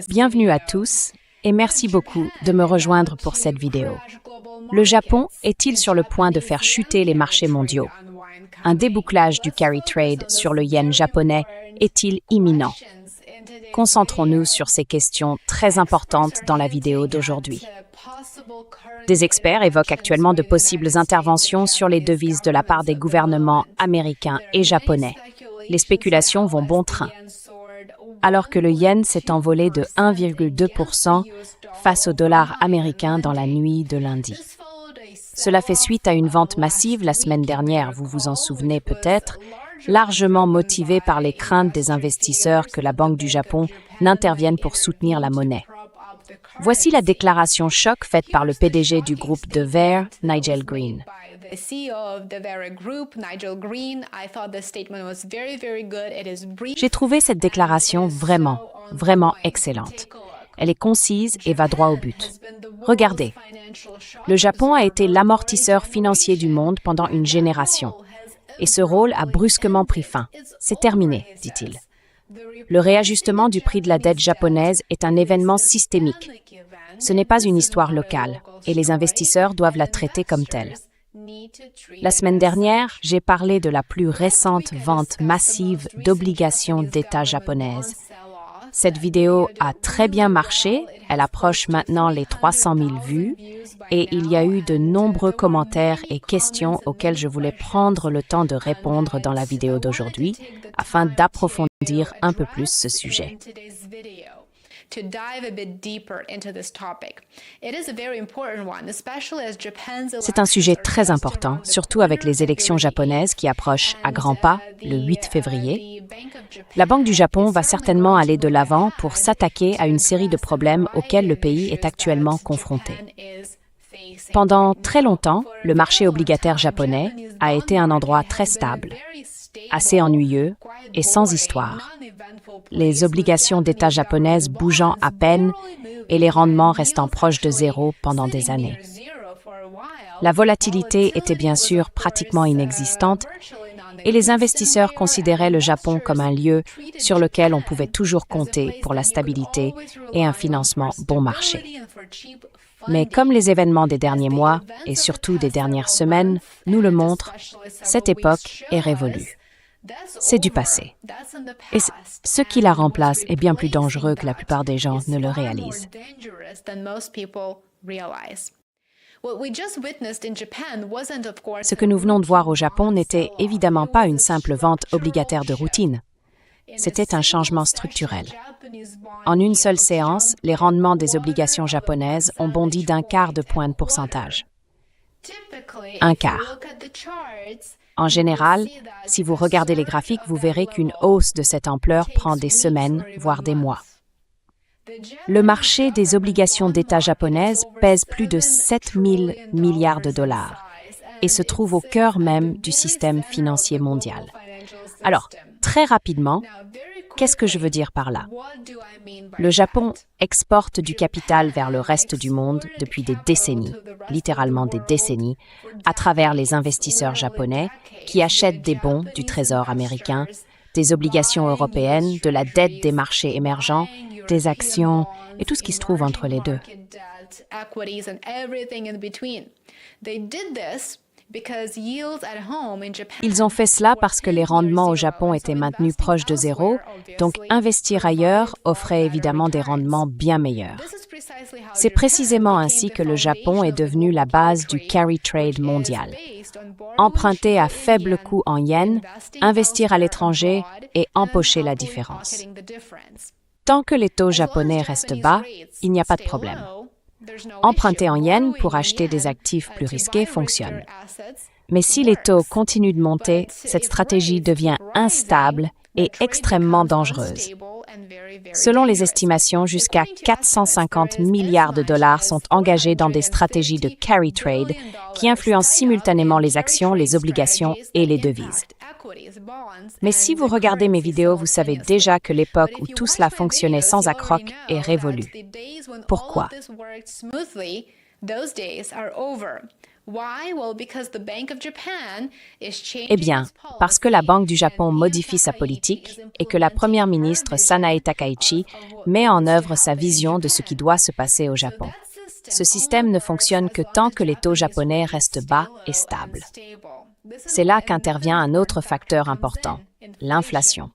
Bienvenue à tous et merci beaucoup de me rejoindre pour cette vidéo. Le Japon est-il sur le point de faire chuter les marchés mondiaux? Un débouclage du carry trade sur le yen japonais est-il imminent? Concentrons-nous sur ces questions très importantes dans la vidéo d'aujourd'hui. Des experts évoquent actuellement de possibles interventions sur les devises de la part des gouvernements américains et japonais. Les spéculations vont bon train. Alors que le yen s'est envolé de 1,2% face au dollar américain dans la nuit de lundi. Cela fait suite à une vente massive la semaine dernière, vous vous en souvenez peut-être, largement motivée par les craintes des investisseurs que la Banque du Japon n'intervienne pour soutenir la monnaie. Voici la déclaration choc faite par le PDG du groupe de verre, Nigel Green. J'ai trouvé cette déclaration vraiment excellente. Elle est concise et va droit au but. Regardez, le Japon a été l'amortisseur financier du monde pendant une génération. Et ce rôle a brusquement pris fin. C'est terminé, dit-il. Le réajustement du prix de la dette japonaise est un événement systémique. Ce n'est pas une histoire locale, et les investisseurs doivent la traiter comme telle. La semaine dernière, j'ai parlé de la plus récente vente massive d'obligations d'État japonaises. Cette vidéo a très bien marché, elle approche maintenant les 300 000 vues, et il y a eu de nombreux commentaires et questions auxquels je voulais prendre le temps de répondre dans la vidéo d'aujourd'hui, afin d'approfondir un peu plus ce sujet. C'est un sujet très important, surtout avec les élections japonaises qui approchent à grands pas le 8 février. La Banque du Japon va certainement aller de l'avant pour s'attaquer à une série de problèmes auxquels le pays est actuellement confronté. Pendant très longtemps, le marché obligataire japonais a été un endroit très stable, assez ennuyeux et sans histoire. Les obligations d'État japonaises bougeant à peine et les rendements restant proches de zéro pendant des années. La volatilité était bien sûr pratiquement inexistante et les investisseurs considéraient le Japon comme un lieu sur lequel on pouvait toujours compter pour la stabilité et un financement bon marché. Mais comme les événements des derniers mois et surtout des dernières semaines nous le montrent, cette époque est révolue. C'est du passé. Et ce qui la remplace est bien plus dangereux que la plupart des gens ne le réalisent. Ce que nous venons de voir au Japon n'était évidemment pas une simple vente obligataire de routine. C'était un changement structurel. En une seule séance, les rendements des obligations japonaises ont bondi d'un quart de point de pourcentage. Un quart. En général, si vous regardez les graphiques, vous verrez qu'une hausse de cette ampleur prend des semaines, voire des mois. Le marché des obligations d'État japonaises pèse plus de 7 000 milliards de dollars et se trouve au cœur même du système financier mondial. Alors, très rapidement, qu'est-ce que je veux dire par là? Le Japon exporte du capital vers le reste du monde depuis des décennies, littéralement des décennies, à travers les investisseurs japonais qui achètent des bons du Trésor américain, des obligations européennes, de la dette des marchés émergents, des actions et tout ce qui se trouve entre les deux. Ils ont fait cela parce que les rendements au Japon étaient maintenus proches de zéro, donc investir ailleurs offrait évidemment des rendements bien meilleurs. C'est précisément ainsi que le Japon est devenu la base du carry trade mondial. Emprunter à faible coût en yens, investir à l'étranger et empocher la différence. Tant que les taux japonais restent bas, il n'y a pas de problème. Emprunter en yens pour acheter des actifs plus risqués fonctionne. Mais si les taux continuent de monter, cette stratégie devient instable et extrêmement dangereuse. Selon les estimations, jusqu'à 450 milliards de dollars sont engagés dans des stratégies de carry trade qui influencent simultanément les actions, les obligations et les devises. Mais si vous regardez mes vidéos, vous savez déjà que l'époque où tout cela fonctionnait sans accroc est révolue. Pourquoi? Eh bien, parce que la Banque du Japon modifie sa politique et que la première ministre Sanae Takaichi met en œuvre sa vision de ce qui doit se passer au Japon. Ce système ne fonctionne que tant que les taux japonais restent bas et stables. C'est là qu'intervient un autre facteur important, l'inflation.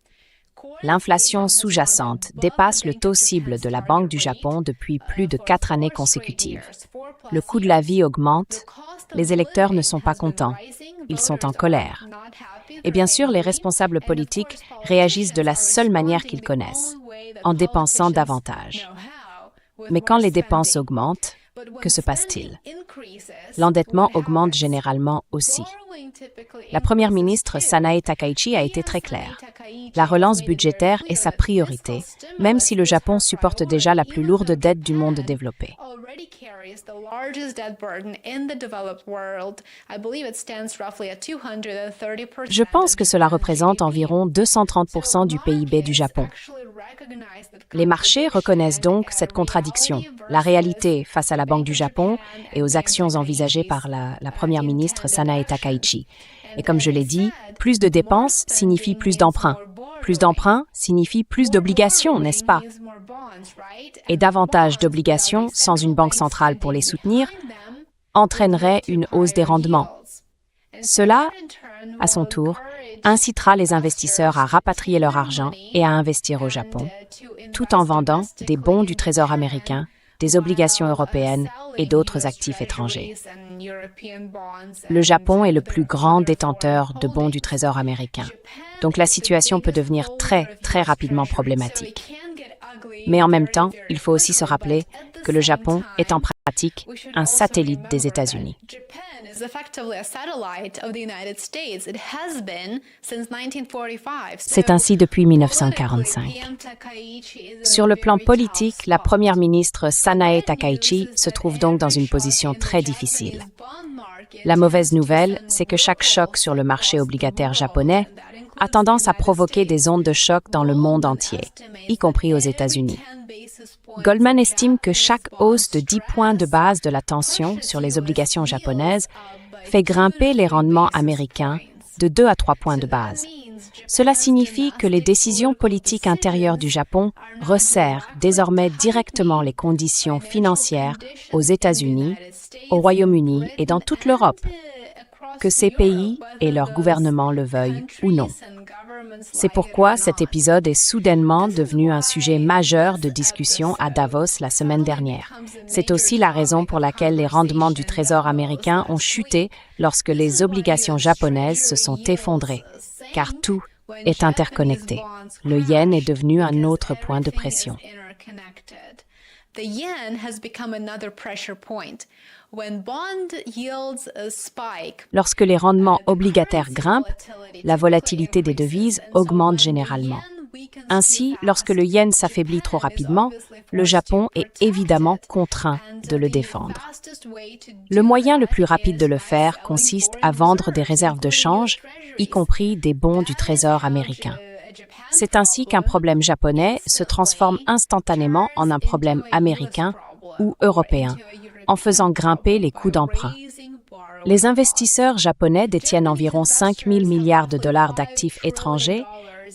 L'inflation sous-jacente dépasse le taux cible de la Banque du Japon depuis plus de 4 années consécutives. Le coût de la vie augmente, les électeurs ne sont pas contents, ils sont en colère. Et bien sûr, les responsables politiques réagissent de la seule manière qu'ils connaissent, en dépensant davantage. Mais quand les dépenses augmentent, que se passe-t-il? L'endettement augmente généralement aussi. La première ministre Sanae Takaichi a été très claire. La relance budgétaire est sa priorité, même si le Japon supporte déjà la plus lourde dette du monde développé. Je pense que cela représente environ 230% du PIB du Japon. Les marchés reconnaissent donc cette contradiction, la réalité face à la Banque du Japon et aux actions envisagées par la première ministre Sanae Takaichi. Et comme je l'ai dit, plus de dépenses signifie plus d'emprunts. Plus d'emprunts signifie plus d'obligations, n'est-ce pas? Et davantage d'obligations sans une banque centrale pour les soutenir entraînerait une hausse des rendements. Cela, à son tour, incitera les investisseurs à rapatrier leur argent et à investir au Japon, tout en vendant des bons du Trésor américain, des obligations européennes et d'autres actifs étrangers. Le Japon est le plus grand détenteur de bons du Trésor américain, donc la situation peut devenir très, très rapidement problématique. Mais en même temps, il faut aussi se rappeler que le Japon est en pratique un satellite des États-Unis. C'est ainsi depuis 1945. Sur le plan politique, la première ministre Sanae Takaichi se trouve donc dans une position très difficile. La mauvaise nouvelle, c'est que chaque choc sur le marché obligataire japonais a tendance à provoquer des ondes de choc dans le monde entier, y compris aux États-Unis. Goldman estime que chaque hausse de 10 points de base de la tension sur les obligations japonaises fait grimper les rendements américains de 2 à 3 points de base. Cela signifie que les décisions politiques intérieures du Japon resserrent désormais directement les conditions financières aux États-Unis, au Royaume-Uni et dans toute l'Europe, que ces pays et leurs gouvernements le veuillent ou non. C'est pourquoi cet épisode est soudainement devenu un sujet majeur de discussion à Davos la semaine dernière. C'est aussi la raison pour laquelle les rendements du Trésor américain ont chuté lorsque les obligations japonaises se sont effondrées, car tout est interconnecté. Le yen est devenu un autre point de pression. The yen has become another pressure point. When bond yields spike, lorsque les rendements obligataires grimpent, la volatilité des devises augmente généralement. Ainsi, lorsque le yen s'affaiblit trop rapidement, le Japon est évidemment contraint de le défendre. Le moyen le plus rapide de le faire consiste à vendre des réserves de change, y compris des bons du Trésor américain. C'est ainsi qu'un problème japonais se transforme instantanément en un problème américain ou européen, en faisant grimper les coûts d'emprunt. Les investisseurs japonais détiennent environ 5 000 milliards de dollars d'actifs étrangers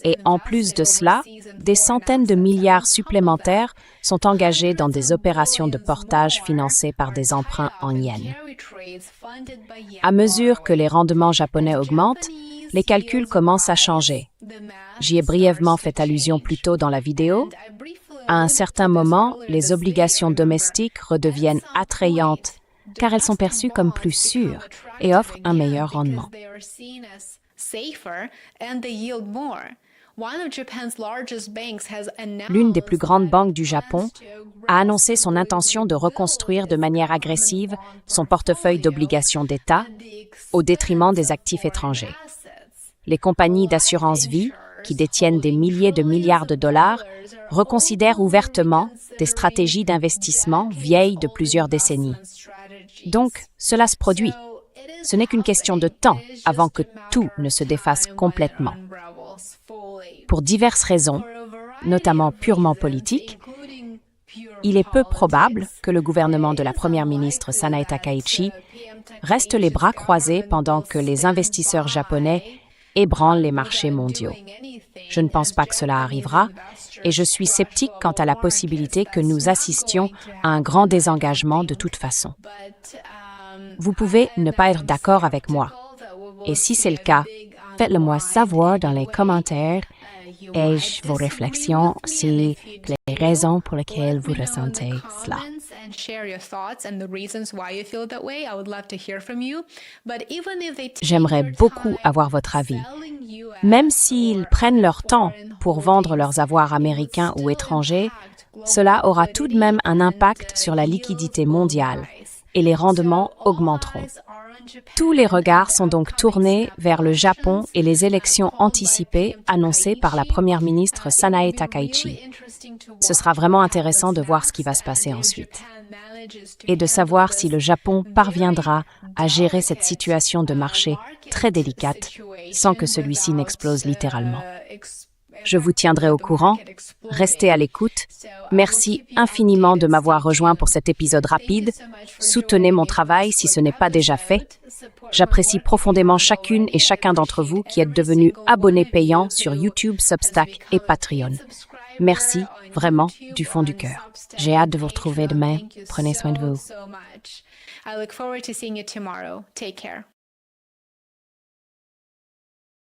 et, en plus de cela, des centaines de milliards supplémentaires sont engagés dans des opérations de portage financées par des emprunts en yens. À mesure que les rendements japonais augmentent, les calculs commencent à changer. J'y ai brièvement fait allusion plus tôt dans la vidéo. À un certain moment, les obligations domestiques redeviennent attrayantes car elles sont perçues comme plus sûres et offrent un meilleur rendement. L'une des plus grandes banques du Japon a annoncé son intention de reconstruire de manière agressive son portefeuille d'obligations d'État au détriment des actifs étrangers. Les compagnies d'assurance vie, qui détiennent des milliers de milliards de dollars, reconsidèrent ouvertement des stratégies d'investissement vieilles de plusieurs décennies. Donc, cela se produit. Ce n'est qu'une question de temps avant que tout ne se défasse complètement. Pour diverses raisons, notamment purement politiques, il est peu probable que le gouvernement de la première ministre Sanae Takaichi reste les bras croisés pendant que les investisseurs japonais ébranlent les marchés mondiaux. Je ne pense pas que cela arrivera et je suis sceptique quant à la possibilité que nous assistions à un grand désengagement de toute façon. Vous pouvez ne pas être d'accord avec moi. Et si c'est le cas, faites-le moi savoir dans les commentaires et vos réflexions sur les raisons pour lesquelles vous ressentez cela. J'aimerais beaucoup avoir votre avis. Même s'ils prennent leur temps pour vendre leurs avoirs américains ou étrangers, cela aura tout de même un impact sur la liquidité mondiale et les rendements augmenteront. Tous les regards sont donc tournés vers le Japon et les élections anticipées annoncées par la première ministre Sanae Takaichi. Ce sera vraiment intéressant de voir ce qui va se passer ensuite et de savoir si le Japon parviendra à gérer cette situation de marché très délicate sans que celui-ci n'explose littéralement. Je vous tiendrai au courant. Restez à l'écoute. Merci infiniment de m'avoir rejoint pour cet épisode rapide. Soutenez mon travail si ce n'est pas déjà fait. J'apprécie profondément chacune et chacun d'entre vous qui êtes devenus abonnés payants sur YouTube, Substack et Patreon. Merci, vraiment, du fond du cœur. J'ai hâte de vous retrouver demain. Prenez soin de vous. I look forward to seeing you tomorrow. Take care.